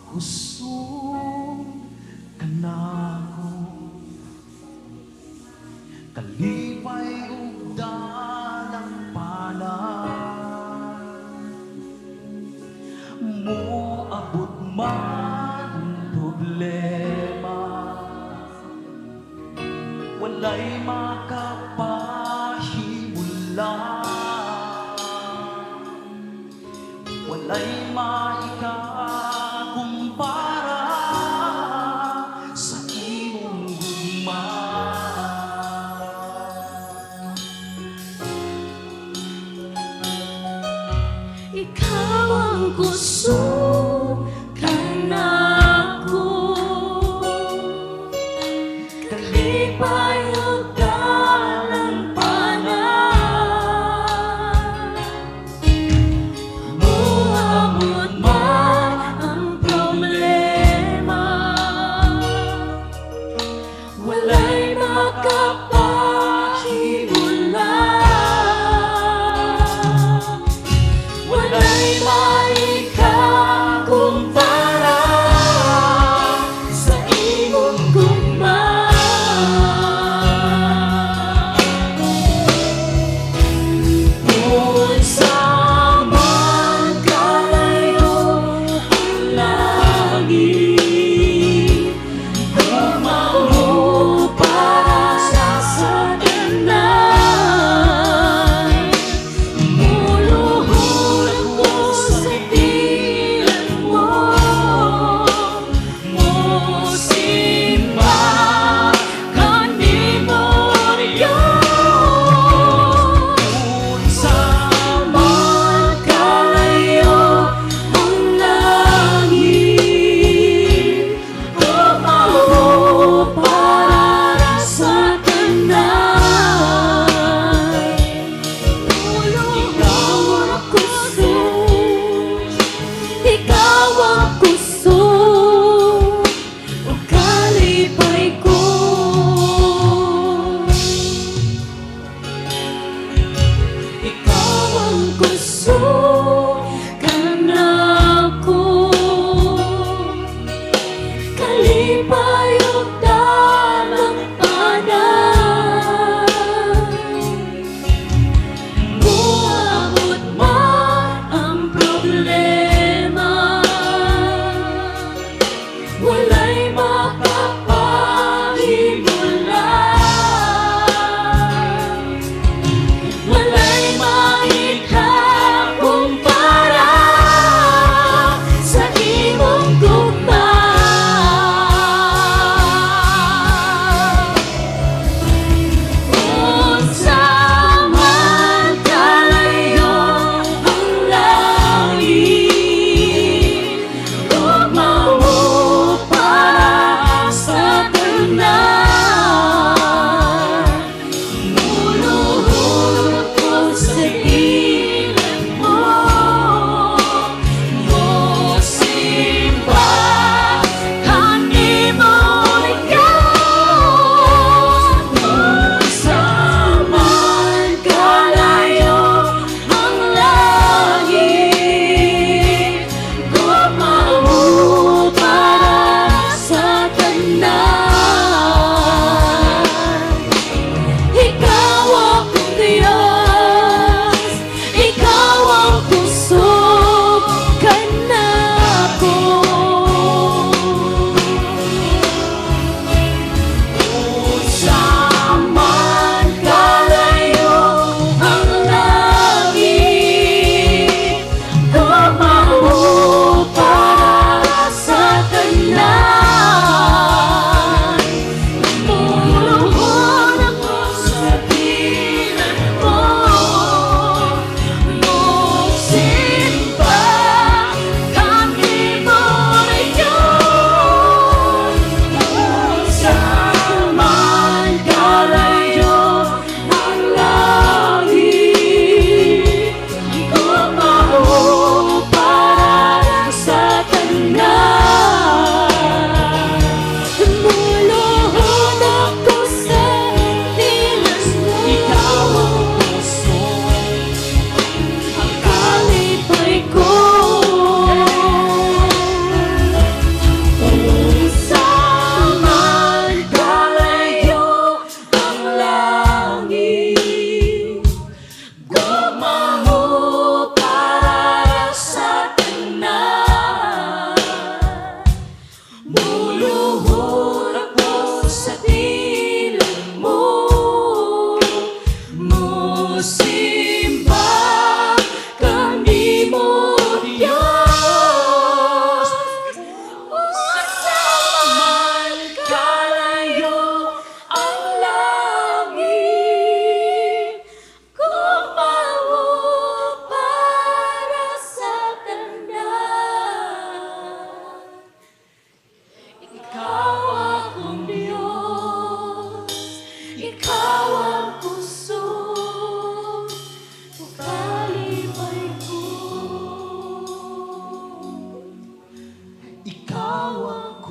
kusog ka na ko, kalipay ug dalang panahon, moabot man problema, walay makapahimulan, walay maikakumpara sa imong gugma. Ikaw ang kusog ka na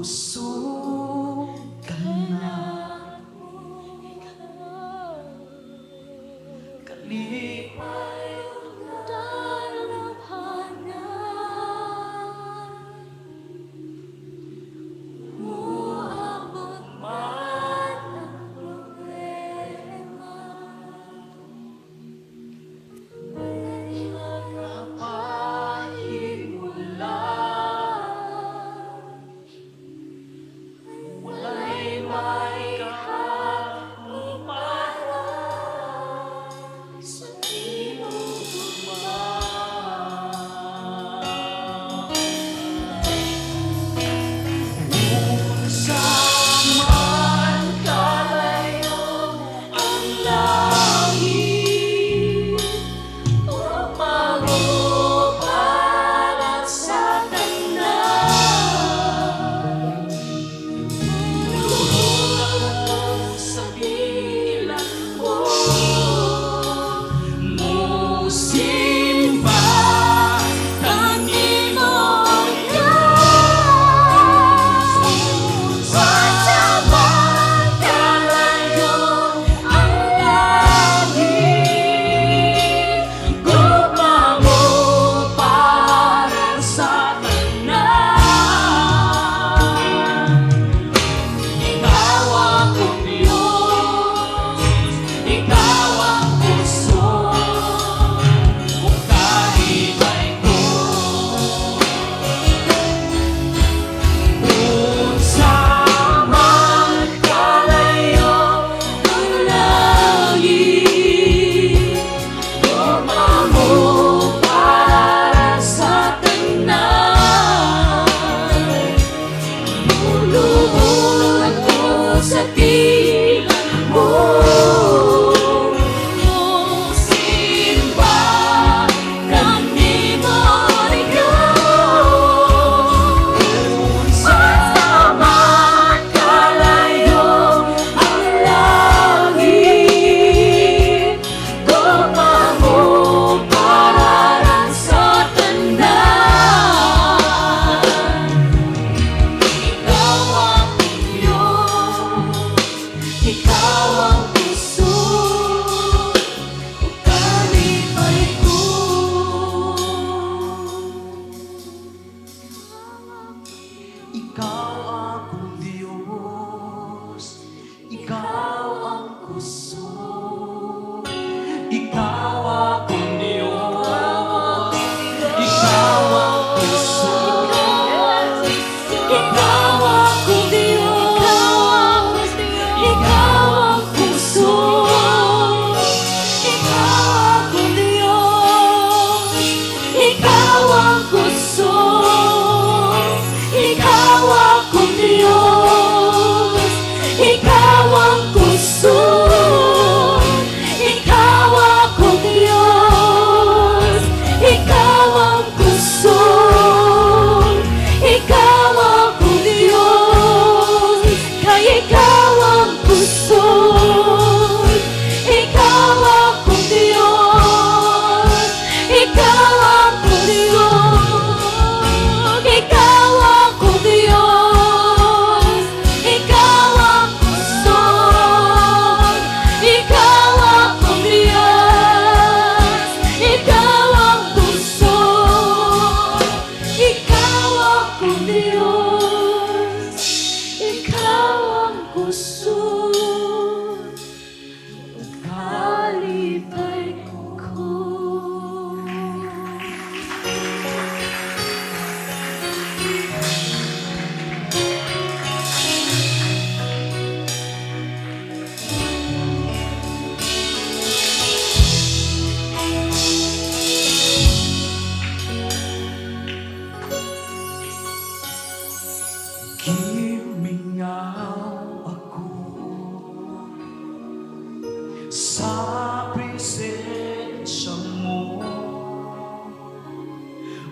busog ka na. Kalipay ikaw akong Diyos, ikaw ang kusog. Ikaw akong Diyos, ikaw ang kusog. Ikaw akong Diyos, ikaw ang kusog. Ikaw akong Diyos, ikaw ang kusog. Ikaw akong Diyos, ikaw ang kusog. Ikaw akong Diyos, ikaw ang kusog. Ikaw akong Diyos, kaya ikaw ang kusog. Ikaw akong Diyos, ikaw akong Diyos. Ikaw akong Diyos, ikaw ang kusog. Ikaw akong Diyos, ikaw ang kusog. Ikaw akong Diyos, ikaw ang kusog. Kalipay ko. Gimingaw ako sa presensya mo,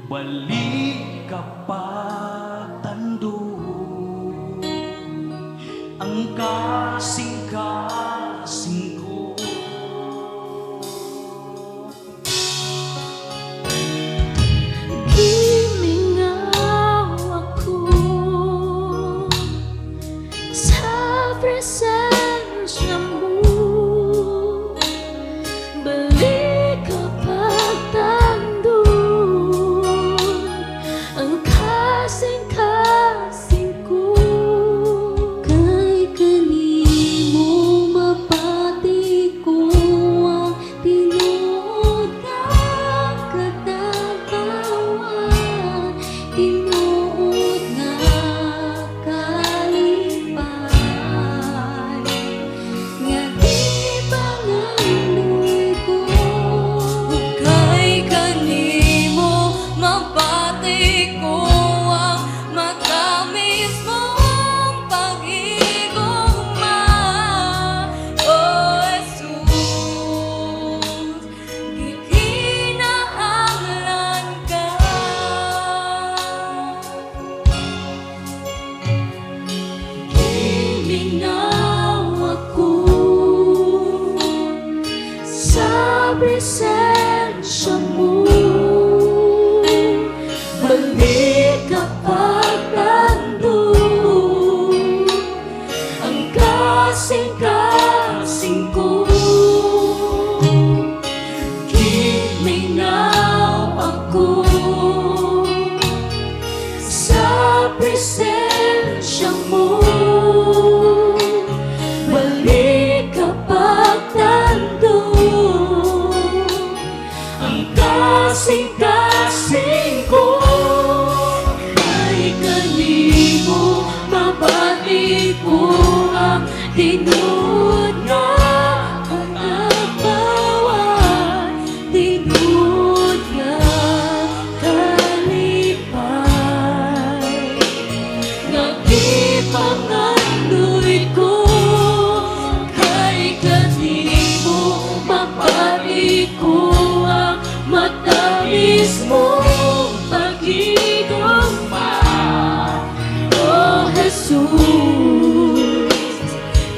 balik ka pagtando ang kasing-kasing ko. Gimingaw ako presensya mo. Balik kapag nandun ang kasing-kasing ko. Kahit kanino mabati ko ang tinuod nga pagkabawat, tinuod nga kalipay. Nagipangandoy ko kahit kanino mabati ko ang matamis mong pag-igugma. Oh Jesus,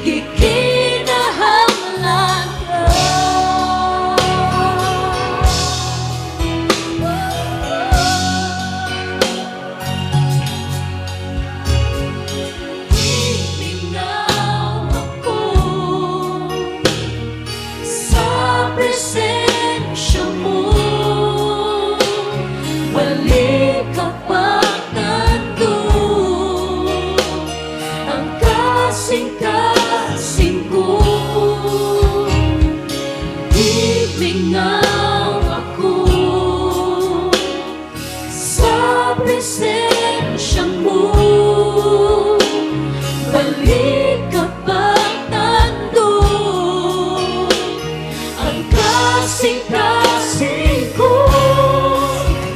kikinahanglan ka. Himingaw ako sa presensya mo. Balik kapag nandun ang kasing-kasing ko. Himingaw ako sa presensya mo. Balik kapag nandun ang kasing-kasing ko.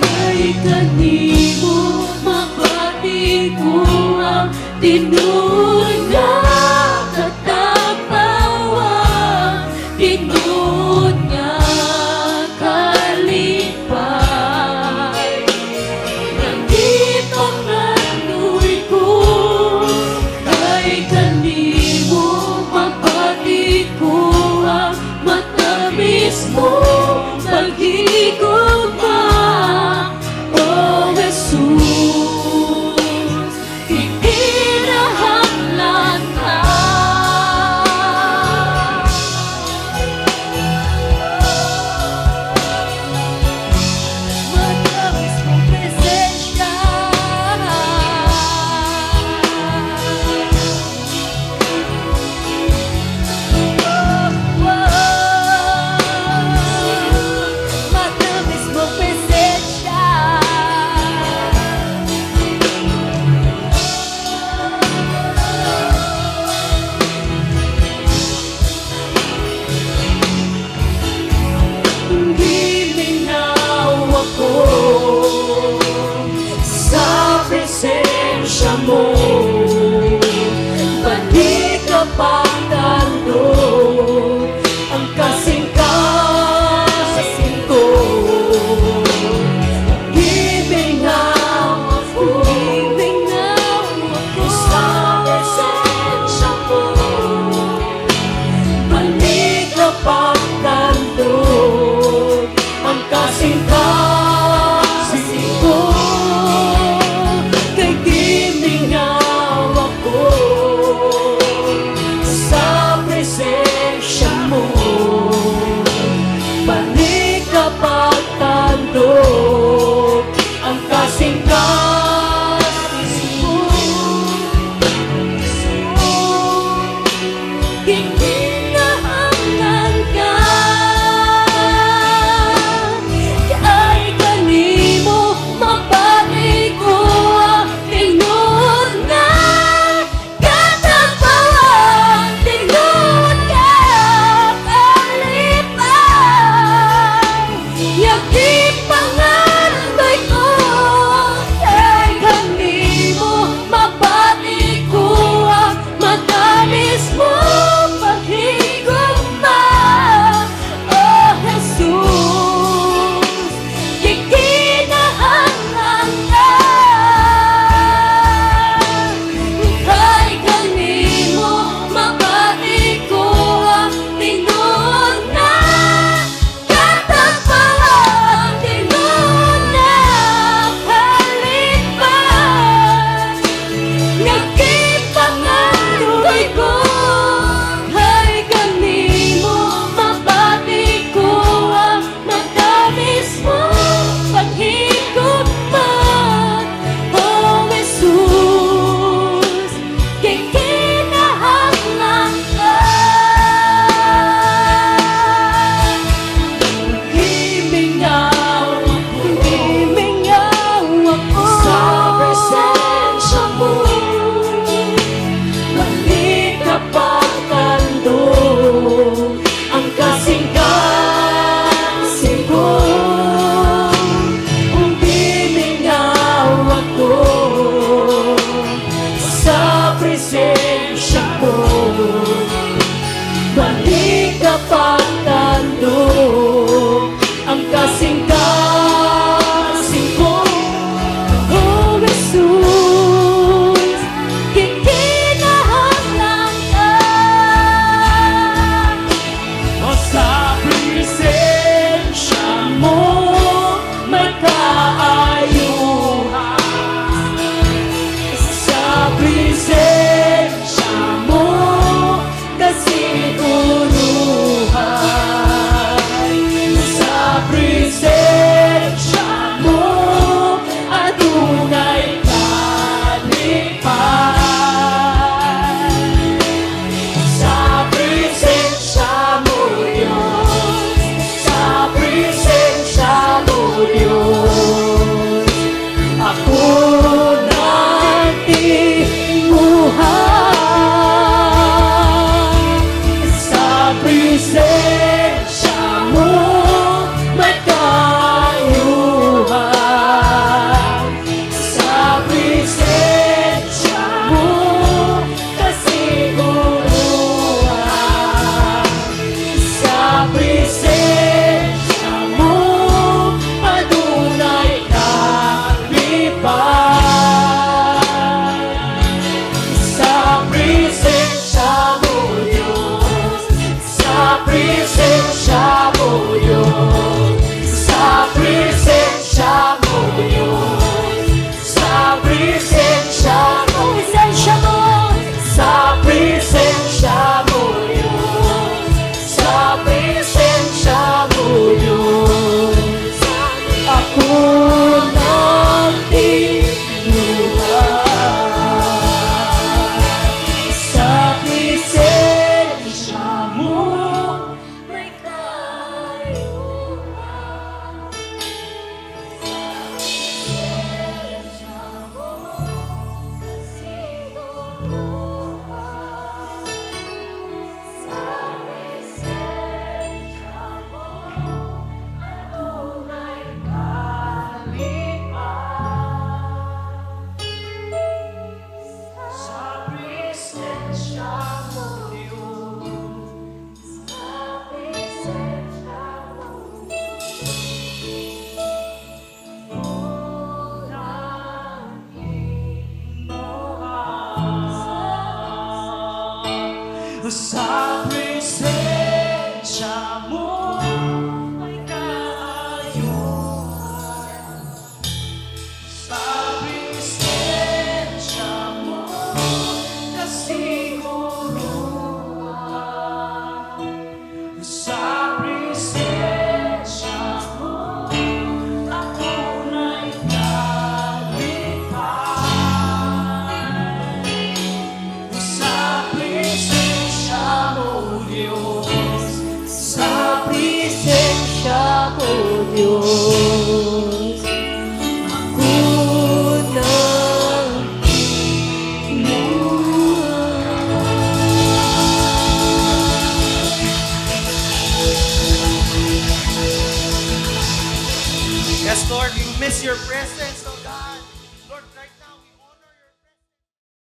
Kahit kanino mabati ko ang tinuod nga katapawang, tinuod nga kalipay. Nagipangandoy ko kahit kanino mabati ko ang matamis mong pag-igugma. Oh Jesus, kikinahanglan ka. Matamis mong presensya. Matamis mong presensya. Himingaw ako sa presensya mo. Balik kapag nandun ang kasing-kasing ko. Himingaw ako sa presensya mo. Balik kapag nandun ang kasing-kasing ko. Kay himingaw ako sa presensya